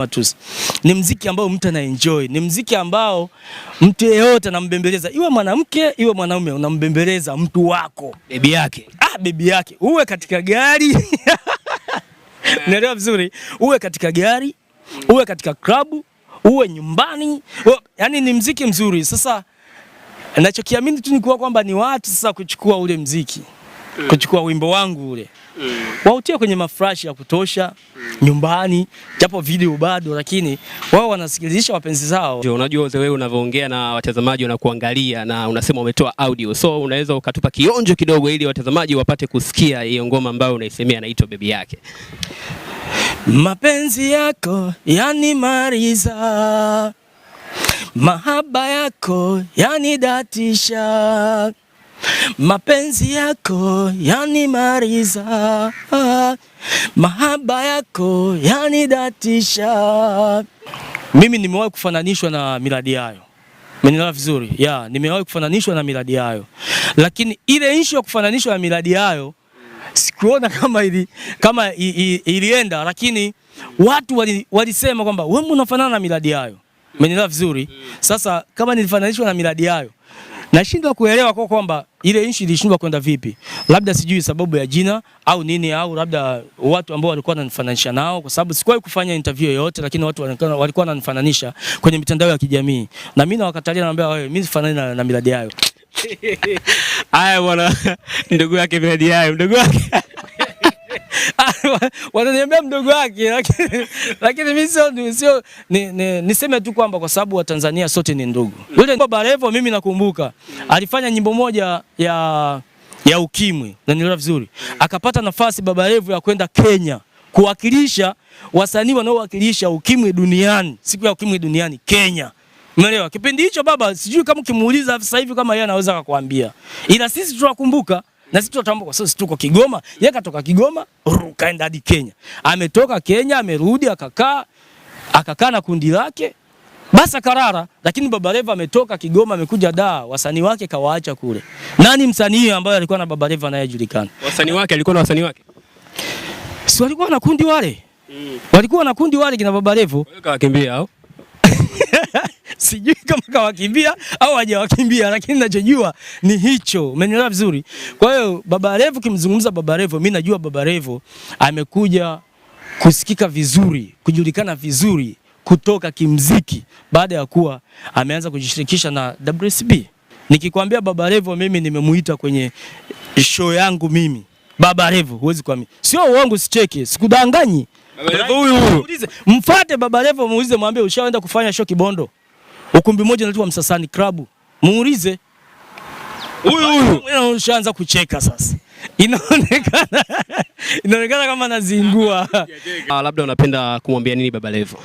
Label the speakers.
Speaker 1: Matusi. Ni mziki ambao mtu anaenjoy, ni mziki ambao mtu yeyote anambembeleza, iwe mwanamke iwe mwanaume, unambembeleza mtu wako,
Speaker 2: bebi yake.
Speaker 1: Bebi yake. Uwe katika gari. Unaelewa vizuri? Uwe katika gari, uwe katika klabu, uwe nyumbani. Yaani ni mziki mzuri. Sasa ninachokiamini tu ni kwamba ni watu sasa kuchukua ule mziki, kuchukua wimbo wangu ule, wautie kwenye maflash ya kutosha nyumbani, japo video bado, lakini wao wanasikilizisha wapenzi zao.
Speaker 2: Unajua wewe unavyoongea na watazamaji wanakuangalia na unasema umetoa audio, so unaweza ukatupa kionjo kidogo ili watazamaji wapate kusikia hiyo ngoma ambayo unaisemea inaitwa bebi yake.
Speaker 1: Mapenzi yako yanimaliza, mahaba yako yanidatisha, mapenzi yako yanimaliza, mahaba yako yanidatisha. Mimi nimewahi kufananishwa na Millard Ayo. Umenielewa vizuri? Nimewahi kufananishwa na Millard Ayo. Lakini ile issue ya kufananishwa na Millard Ayo sikuona kama ilienda, lakini watu walisema kwamba wewe unafanana na Millard Ayo. Umenielewa vizuri? Sasa kama nilifananishwa na Millard Ayo, nashindwa kuelewa kwamba ile issue ilishindwa kwenda vipi. Labda sijui sababu ya jina au nini, au labda watu ambao walikuwa wananifananisha nao, kwa sababu sikuwahi kufanya interview yoyote, lakini watu walikuwa wananifananisha kwenye mitandao ya kijamii. Na mimi nawakatalia, naambia wewe mimi sifanani na Millard Ayo.
Speaker 2: Haya bwana, ndugu yake Millard Ayo, ndugu wake.
Speaker 1: Wananiambia mdogo wake, lakini mimi sio niseme tu kwamba kwa sababu wa Tanzania sote ni ndugu. Yule Baba Levo mimi nakumbuka alifanya nyimbo moja ya ukimwi, na nielewa vizuri. Akapata nafasi Baba Levo ya kwenda Kenya kuwakilisha wasanii wanaowakilisha ukimwi duniani, siku ya ukimwi duniani Kenya. Umeelewa? Kipindi hicho baba, sijui kama ukimuuliza sasa hivi kama yeye anaweza kukuambia. Ila sisi tunakumbuka. Na sisi tutambua kwa sababu tuko Kigoma, yeye katoka Kigoma, kaenda hadi Kenya. Ametoka Kenya, amerudi akakaa na kundi lake. Basa Karara, lakini Baba Levo ametoka Kigoma amekuja Dar, wasanii wake kawaacha kule. Nani msanii ambaye alikuwa na Baba Levo anayejulikana?
Speaker 2: Wasanii wake alikuwa na wasanii wake.
Speaker 1: Si walikuwa na kundi wale? Walikuwa na kundi wale kina Baba Levo.
Speaker 2: Wewe kawakimbia au?
Speaker 1: Sijui kama kawakimbia au hajawakimbia, lakini ninachojua ni hicho. Umenielewa vizuri? Kwa hiyo Baba Levo, kimzungumza Baba Levo, mimi najua Baba Levo amekuja kusikika vizuri, kujulikana vizuri kutoka kimziki baada ya kuwa ameanza kujishirikisha na WCB. Nikikwambia Baba Levo mimi nimemuita kwenye show yangu mimi. Baba Levo, huwezi kuamini. Sio uongo, sicheke, sikudanganyi.
Speaker 2: Baba Levo huyu.
Speaker 1: Mfuate Baba Levo, muulize, mwambie ushaenda kufanya show Kibondo. Ukumbi mmoja unaitwa Msasani Club. Muulize. Huyu ushaanza kucheka sasa. Inaonekana kama nazingua.
Speaker 2: Labda unapenda kumwambia nini Baba Levo?